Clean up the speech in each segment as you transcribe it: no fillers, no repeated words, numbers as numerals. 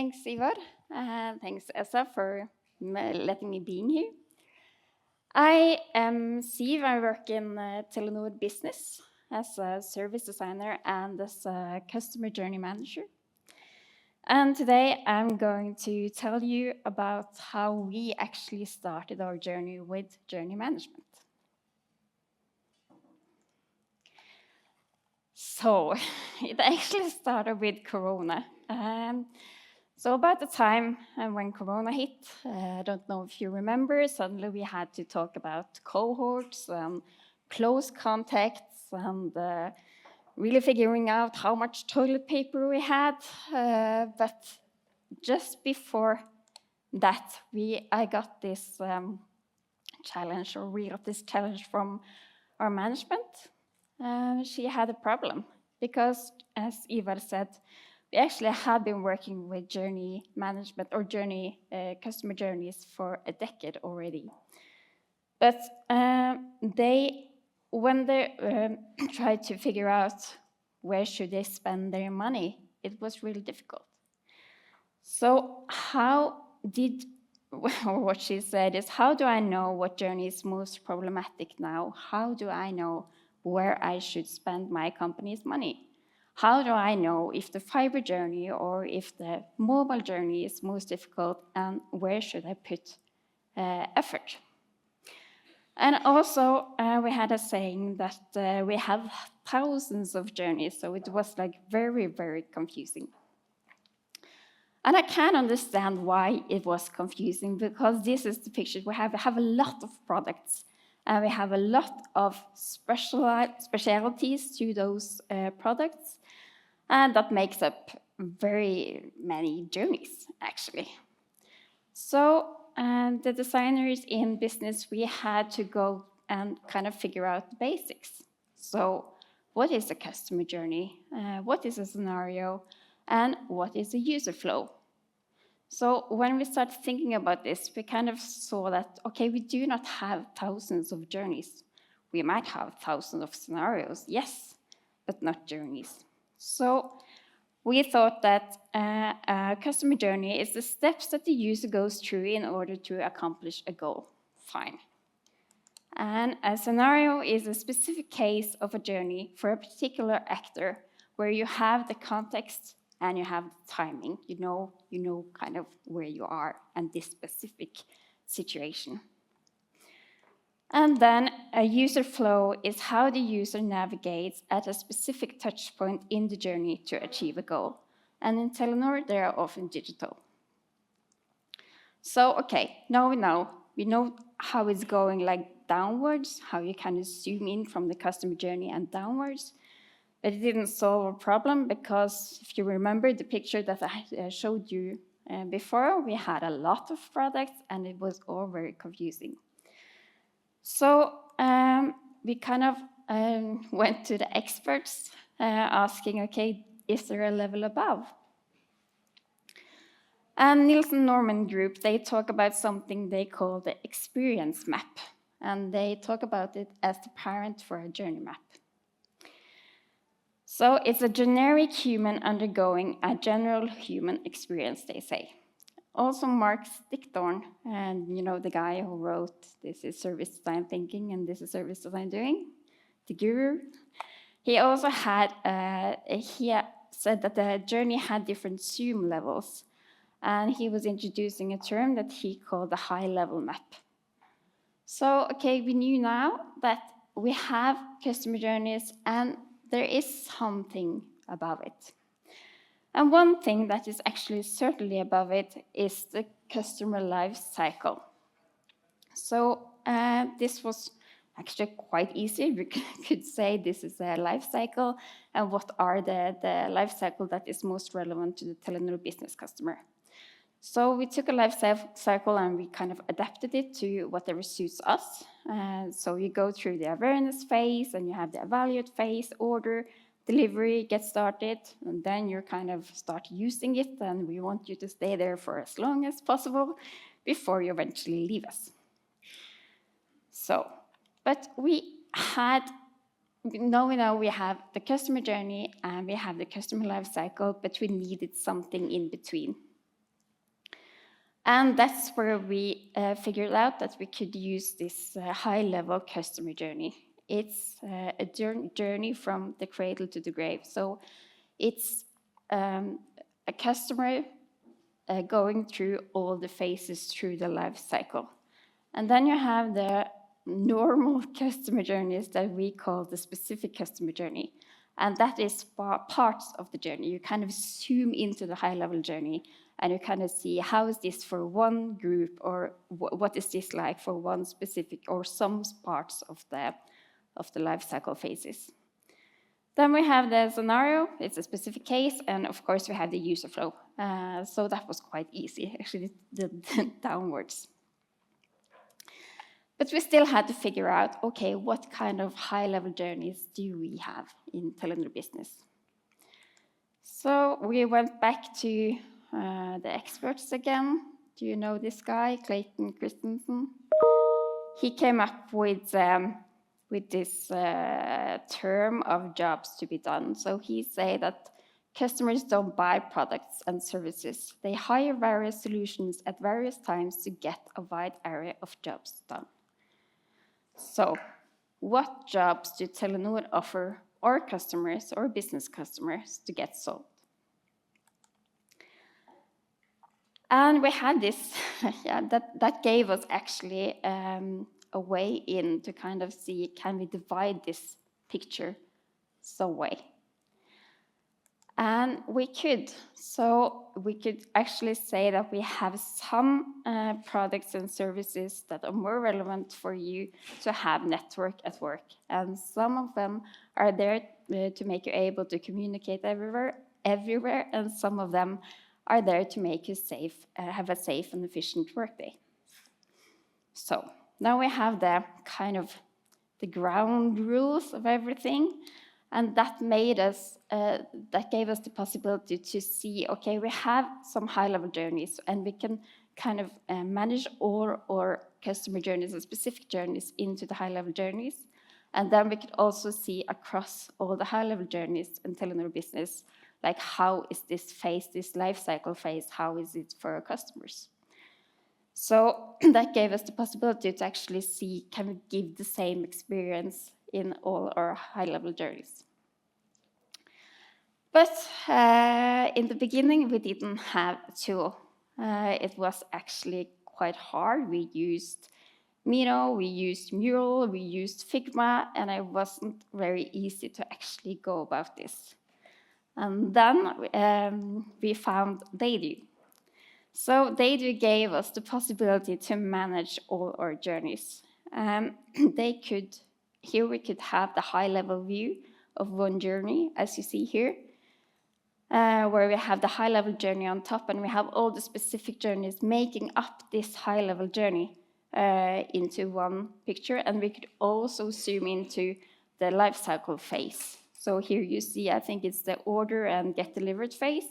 Thanks, Ivar. Thanks, Essa, for letting me be here. I am Siw. I work in Telenor Business as a service designer and as a customer journey manager. And today I'm going to tell you about how we actually started our journey with journey management. So it actually started with Corona. So about the time when Corona hit, I don't know if you remember, suddenly we had to talk about cohorts, close contacts, and really figuring out how much toilet paper we had. But just before that, I got this challenge, or we got this challenge from our management. She had a problem because, as Ivar said, we actually had been working with journey management or customer journeys for a decade already. But when they tried to figure out where should they spend their money, it was really difficult. So what she said is, how do I know what journey is most problematic now? How do I know where I should spend my company's money? How do I know if the fiber journey or if the mobile journey is most difficult, and where should I put effort? And also, we had a saying that we have thousands of journeys, so it was like very, very confusing. And I can understand why it was confusing, because this is the picture. We have a lot of products, and we have a lot of specialities to those products, and that makes up very many journeys, actually. So the designers in business, we had to go and kind of figure out the basics. So what is a customer journey? What is a scenario? And what is a user flow? So when we started thinking about this, we kind of saw that, okay, we do not have thousands of journeys. We might have thousands of scenarios, yes, but not journeys. So we thought that a customer journey is the steps that the user goes through in order to accomplish a goal. Fine. And a scenario is a specific case of a journey for a particular actor where you have the context and you have the timing. You know kind of where you are and this specific situation. And then a user flow is how the user navigates at a specific touch point in the journey to achieve a goal. And in Telenor, they are often digital. So, okay, now we know how it's going like downwards, how you kind of zoom in from the customer journey and downwards. But it didn't solve a problem because if you remember the picture that I showed you before, we had a lot of products and it was all very confusing. So we kind of went to the experts asking, okay, is there a level above? And Nielsen Norman Group, they talk about something they call the experience map. And they talk about it as the parent for a journey map. So it's a generic human undergoing a general human experience, they say. Also Mark Stickthorne, and the guy who wrote This is Service Design Thinking and This is Service Design Doing, the guru. He also said that the journey had different zoom levels, and he was introducing a term that he called the high-level map. So, okay, we knew now that we have customer journeys and there is something above it. And one thing that is actually certainly above it is the customer life cycle. So this was actually quite easy. We could say this is a life cycle, and what are the life cycle that is most relevant to the Telenor Business customer. So we took a life cycle and we kind of adapted it to whatever suits us. So you go through the awareness phase, and you have the evaluate phase, order, delivery, get started, and then you kind of start using it, and we want you to stay there for as long as possible before you eventually leave us. So, but now we have the customer journey and we have the customer life cycle, but we needed something in between. And that's where we figured out that we could use this high-level customer journey. It's a journey from the cradle to the grave. So it's a customer going through all the phases through the life cycle. And then you have the normal customer journeys that we call the specific customer journey. And that is parts of the journey. You kind of zoom into the high-level journey and you kind of see how is this for one group, or what is this like for one specific or some parts of the life cycle phases. Then we have the scenario, it's a specific case, and of course we have the user flow. So that was quite easy, actually, the downwards. But we still had to figure out, okay, what kind of high-level journeys do we have in Telenor Business? So we went back to the experts again. Do you know this guy, Clayton Christensen? He came up with this term of jobs to be done. So he said that customers don't buy products and services. They hire various solutions at various times to get a wide area of jobs done. So what jobs do Telenor offer our customers or business customers to get solved? And we had this, that gave us actually a way in to kind of see, can we divide this picture some way? And we could. So we could actually say that we have some products and services that are more relevant for you to have network at work. And some of them are there to make you able to communicate everywhere, and some of them are there to make you have a safe and efficient workday. So now we have the kind of the ground rules of everything. And that made us, that gave us the possibility to see, okay, we have some high-level journeys, and we can kind of manage all our customer journeys and specific journeys into the high-level journeys. And then we could also see across all the high-level journeys in Telenor Business, like how is this phase, this life cycle phase, how is it for our customers? So that gave us the possibility to actually see, can we give the same experience in all our high-level journeys. But in the beginning, we didn't have a tool. It was actually quite hard. We used Miro, we used Mural, we used Figma, and it wasn't very easy to actually go about this. And then we found Daydo. So Daydo gave us the possibility to manage all our journeys. Here we could have the high-level view of one journey, as you see here, where we have the high-level journey on top, and we have all the specific journeys making up this high-level journey into one picture. And we could also zoom into the life cycle phase. So here you see, I think it's the order and get delivered phase.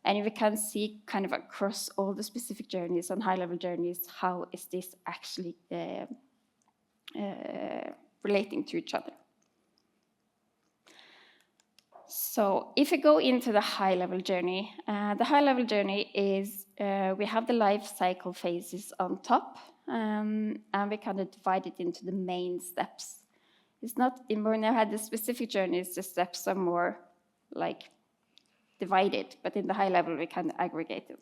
And we can see kind of across all the specific journeys and high-level journeys, how is this actually relating to each other. So if we go into the high-level journey, is we have the life cycle phases on top, and we kind of divide it into the main steps. It's not, when I had the specific journeys, the steps are more like divided, but in the high level, we can aggregate them.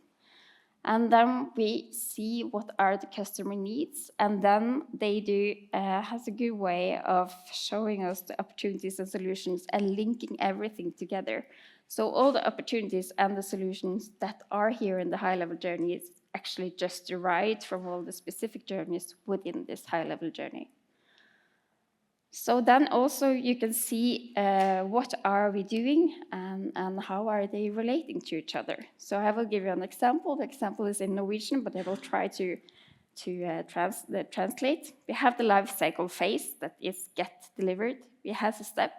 And then we see what are the customer needs, and then Daydo has a good way of showing us the opportunities and solutions and linking everything together. So all the opportunities and the solutions that are here in the high-level journey is actually just derived from all the specific journeys within this high-level journey. So then also you can see what are we doing and how are they relating to each other. So I will give you an example. The example is in Norwegian, but I will try to translate. We have the life cycle phase that is get delivered. We have a step.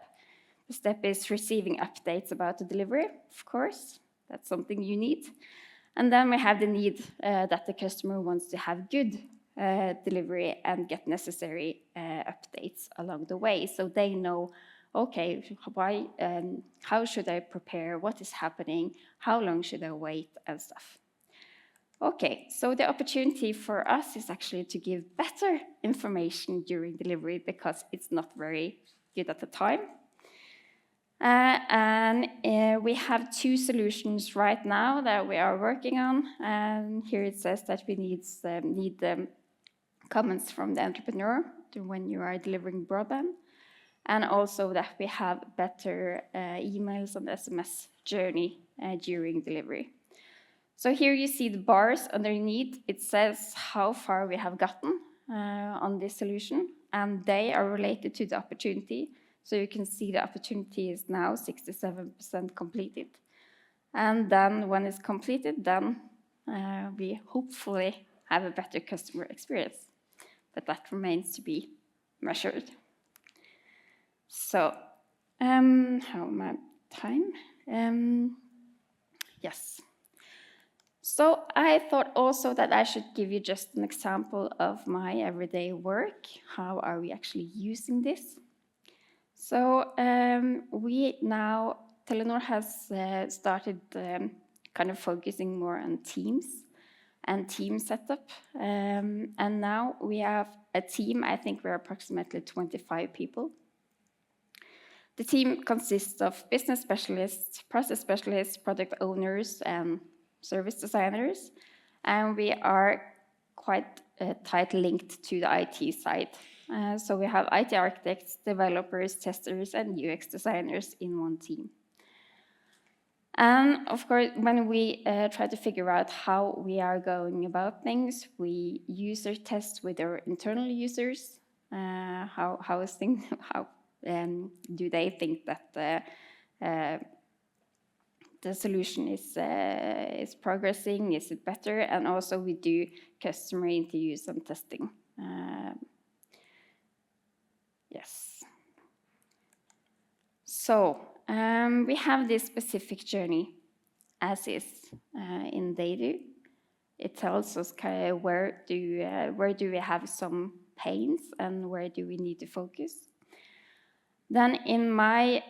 The step is receiving updates about the delivery, of course. That's something you need. And then we have the need that the customer wants to have good delivery and get necessary updates along the way, so they know, okay, how should I prepare, what is happening, how long should I wait, and stuff. Okay, so the opportunity for us is actually to give better information during delivery because it's not very good at the time. We have 2 solutions right now that we are working on. And here it says that we need comments from the entrepreneur when you are delivering broadband, and also that we have better emails and SMS journey during delivery. So here you see the bars underneath. It says how far we have gotten on this solution, and they are related to the opportunity. So you can see the opportunity is now 67% completed. And then when it's completed, then we hopefully have a better customer experience. But that remains to be measured. So, how my time? Yes. So I thought also that I should give you just an example of my everyday work. How are we actually using this? So Telenor has started kind of focusing more on teams and team setup. And now we have a team, I think we're approximately 25 people. The team consists of business specialists, process specialists, product owners, and service designers. And we are quite tight linked to the IT side. So we have IT architects, developers, testers, and UX designers in one team. And of course, when we try to figure out how we are going about things, we user test with our internal users. How do they think that the solution is progressing? Is it better? And also we do customer interviews and testing. Yes. So we have this specific journey as is in Data. It tells us where do we have some pains and where do we need to focus. Then in my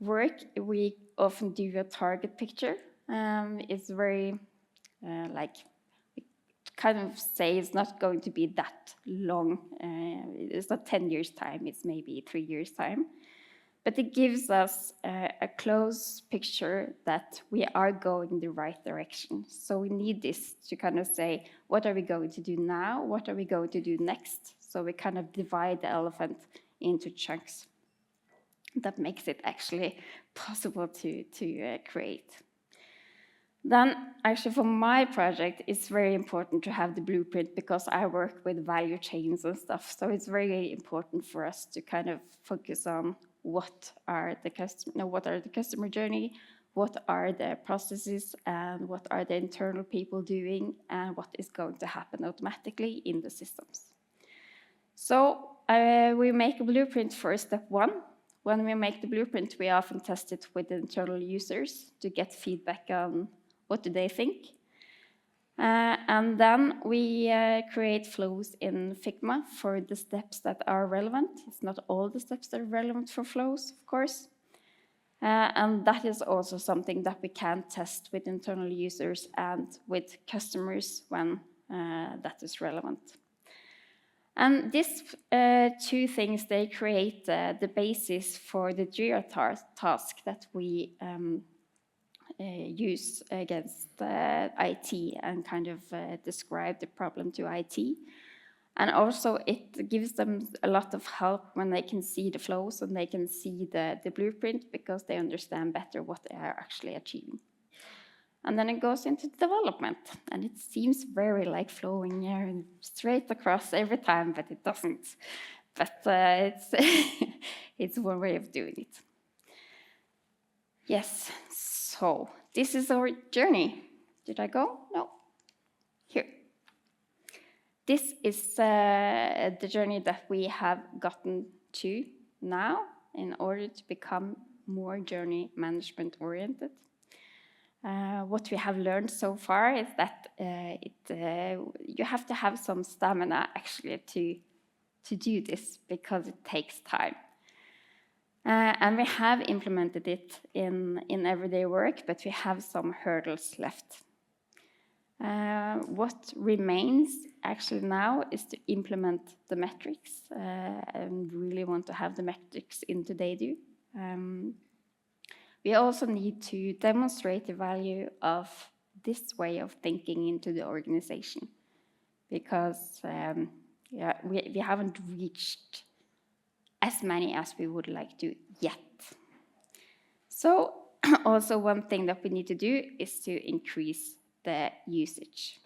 work, we often do a target picture. It's very kind of say it's not going to be that long. It's not 10 years time, it's maybe 3 years time. But it gives us a close picture that we are going the right direction. So we need this to kind of say, what are we going to do now? What are we going to do next? So we kind of divide the elephant into chunks. That makes it actually possible to create. Then, actually, for my project, it's very important to have the blueprint because I work with value chains and stuff. So it's very important for us to kind of focus on what are the customer journey, what are the processes, and what are the internal people doing, and what is going to happen automatically in the systems. So we make a blueprint for step 1. When we make the blueprint, we often test it with internal users to get feedback on what do they think. And then we create flows in Figma for the steps that are relevant. It's not all the steps that are relevant for flows, of course. And that is also something that we can test with internal users and with customers when that is relevant. And these 2 things, they create the basis for the Jira task that we use against IT and kind of describe the problem to IT. And also it gives them a lot of help when they can see the flows and they can see the blueprint because they understand better what they are actually achieving. And then it goes into development, and it seems very like flowing here straight across every time, but it doesn't. But it's one way of doing it. Yes, so this is our journey. Did I go? No. Here. This is the journey that we have gotten to now in order to become more journey management oriented. What we have learned so far is that you have to have some stamina actually to do this because it takes time. And we have implemented it in everyday work, but we have some hurdles left. What remains actually now is to implement the metrics and really want to have the metrics into they do. We also need to demonstrate the value of this way of thinking into the organization, because we haven't reached as many as we would like to yet. So also one thing that we need to do is to increase the usage.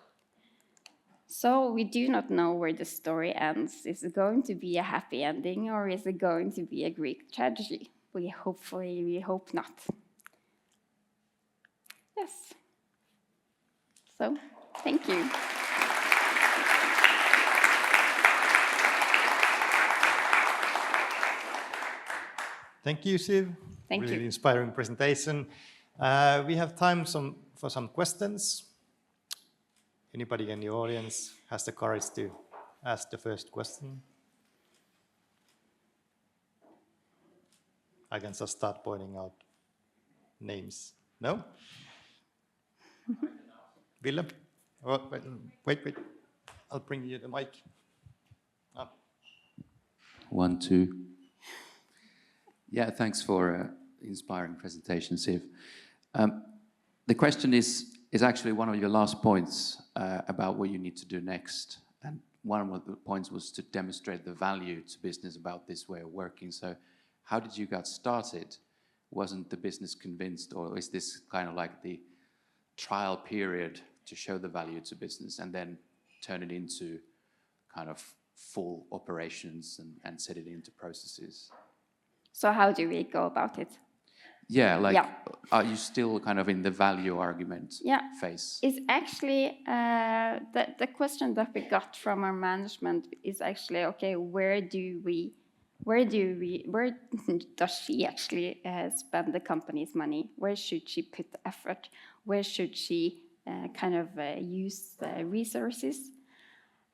So we do not know where the story ends. Is it going to be a happy ending, or is it going to be a Greek tragedy? We hope not. Yes. So, thank you. Thank you, Siw. Thank really you. Inspiring presentation. We have time for some questions. Anybody in the audience has the courage to ask the first question? I can just start pointing out names. No? Ville? Oh, wait. I'll bring you the mic. Oh. 1, 2. Yeah, thanks for inspiring presentation, Siw. The question is actually one of your last points about what you need to do next. And one of the points was to demonstrate the value to business about this way of working. So how did you get started? Wasn't the business convinced, or is this kind of like the trial period to show the value to business and then turn it into kind of full operations and set it into processes? So how do we go about it? Yeah, are you still kind of in the value argument phase? It's actually, the question that we got from our management is actually, okay, where does she actually spend the company's money? Where should she put the effort? Where should she use the resources?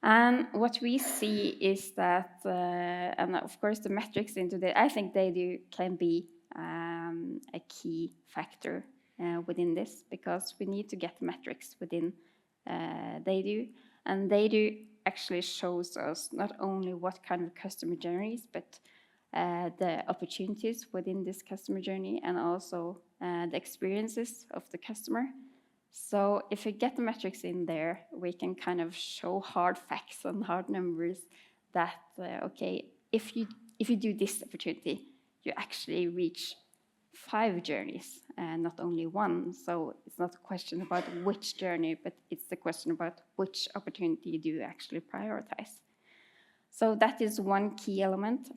And what we see is that, and of course the metrics I think they can be a key factor within this, because we need to get metrics within and they actually shows us not only what kind of customer journeys, but the opportunities within this customer journey, and also the experiences of the customer. So if we get the metrics in there, we can kind of show hard facts and hard numbers that, okay, if you do this opportunity, you actually reach 5 journeys and not only 1. So it's not a question about which journey, but it's the question about which opportunity do you actually prioritize. So that is one key element.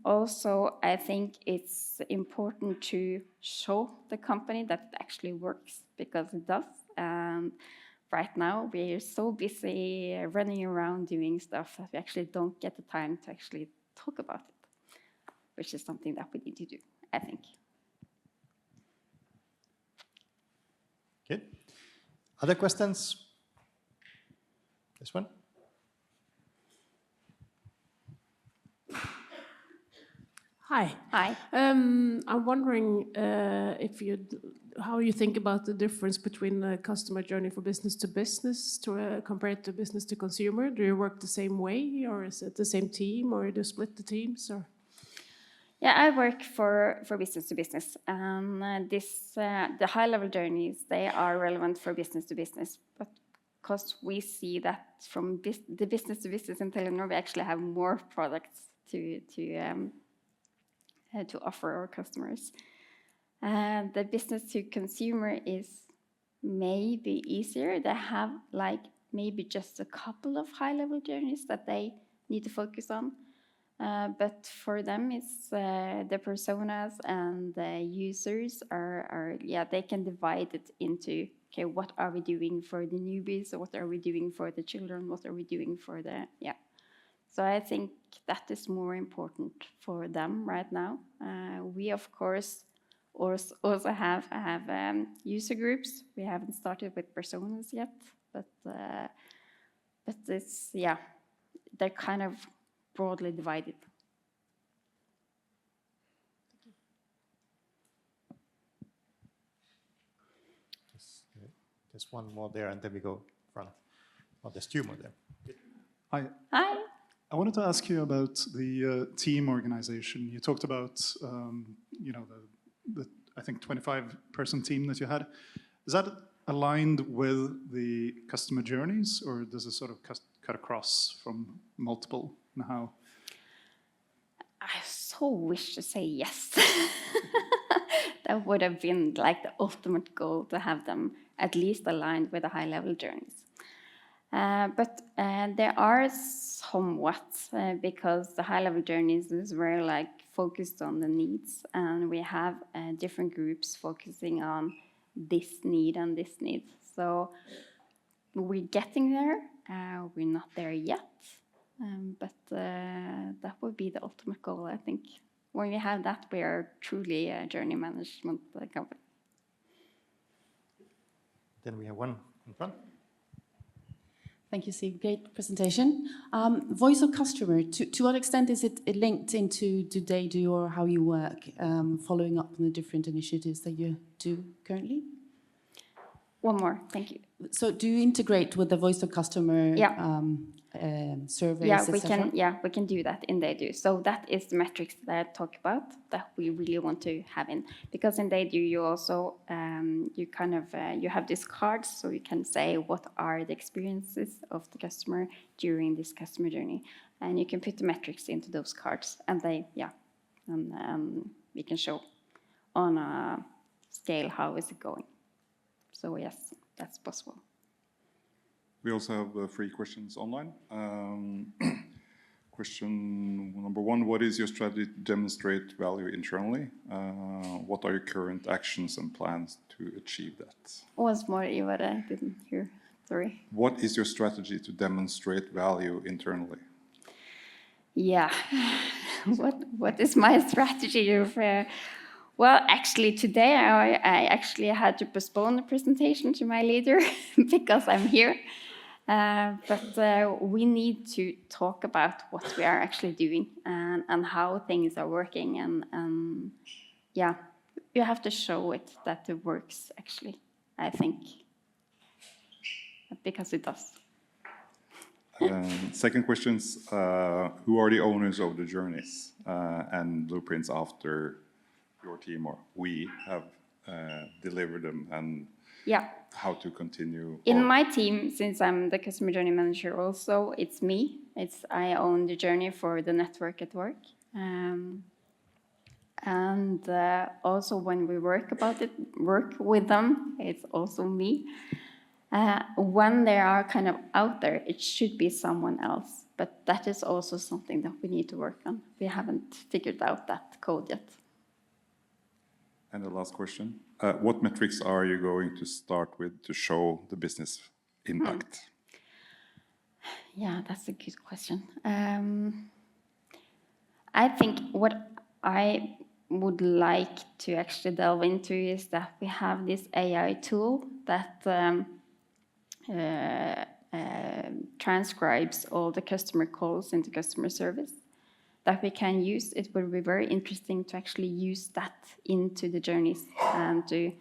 Also, I think it's important to show the company that it actually works, because it does. And right now, we are so busy running around doing stuff that we actually don't get the time to actually talk about it, which is something that we need to do, I think. Good. Other questions? This one? Hi. Hi. I'm wondering how you think about the difference between the customer journey for business to business compared to business to consumer. Do you work the same way, or is it the same team, or do you split the teams? Or? Yeah, I work for business to business, and the high-level journeys, they are relevant for business to business, but because we see that from the business to business in Telenor, we actually have more products to offer our customers. The business to consumer is maybe easier. They have maybe just a couple of high-level journeys that they need to focus on. But for them, it's the personas and the users they can divide it into, okay, what are we doing for the newbies? What are we doing for the children? What are we doing for So I think that is more important for them right now. We, of course, also have user groups. We haven't started with personas yet, but it's, they're kind of broadly divided. There's one more there, and then we go front. Oh, there's two more there. Hi. Hi. I wanted to ask you about the team organization. You talked about, you know, the I think 25-person team that you had. Is that aligned with the customer journeys, or does it sort of cut across from multiple? And how? I so wish to say yes. That would have been like the ultimate goal, to have them at least aligned with the high-level journeys. But there are somewhat, because the high-level journeys is very like focused on the needs, and we have different groups focusing on this need and this need. So we're getting there. We're not there yet, but that would be the ultimate goal, I think. When we have that, we are truly a journey management company. Then we have one in front. Thank you, Siw. Great presentation. Voice of customer, to what extent is it linked into They Do or how you work, following up on the different initiatives that you do currently? One more, thank you. So do you integrate with the voice of customer surveys, we can do that in They Do. So that is the metrics that I talk about that we really want to have in, because in They Do you also you kind of you have these cards, so you can say what are the experiences of the customer during this customer journey, and you can put the metrics into those cards, and we can show on a scale how is it going. So yes, that's possible. We also have 3 questions online. Question number 1, what is your strategy to demonstrate value internally? What are your current actions and plans to achieve that? Once more, Ivar, I didn't hear, sorry. What is your strategy to demonstrate value internally? Yeah, what is my strategy of... Well, actually, today I actually had to postpone the presentation to my leader because I'm here. But we need to talk about what we are actually doing and how things are working. And yeah, you have to show it that it works, actually, I think, because it does. Second question is, who are the owners of the journeys and blueprints after your team or we have delivered them, and how to continue? In my team, since I'm the customer journey manager also, it's me. I own the journey for the network at work. And also when we work with them, it's also me. When they are kind of out there, it should be someone else. But that is also something that we need to work on. We haven't figured out that code yet. And the last question, what metrics are you going to start with to show the business impact? Yeah, that's a good question. I think what I would like to actually delve into is that we have this AI tool that transcribes all the customer calls into customer service that we can use. It would be very interesting to actually use that into the journeys and to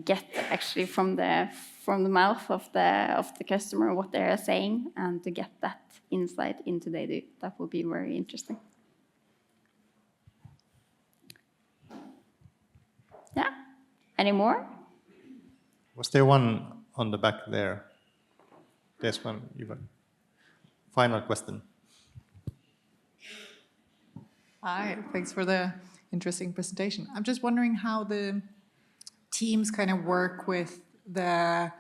get actually from the mouth of the customer what they are saying, and to get that insight into They Do. That would be very interesting. Yeah. Any more? Was there one on the back there? There's one. Final question. Hi, thanks for the interesting presentation. I'm just wondering how the teams kind of work with the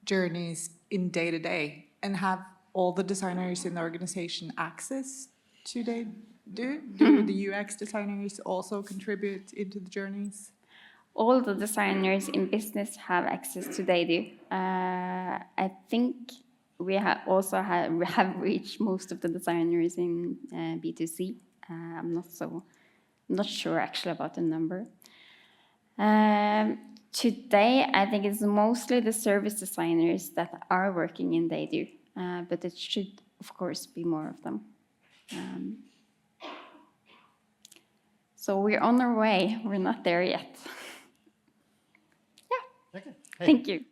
journeys in day-to-day, and have all the designers in the organization access to They Do? Do the UX designers also contribute into the journeys? All the designers in business have access to They Do. I think we have reached most of the designers in B2C. I'm not sure actually about the number. Today, I think it's mostly the service designers that are working in They Do, but it should, of course, be more of them. So we're on our way. We're not there yet. Yeah. Okay. Hey. Thank you.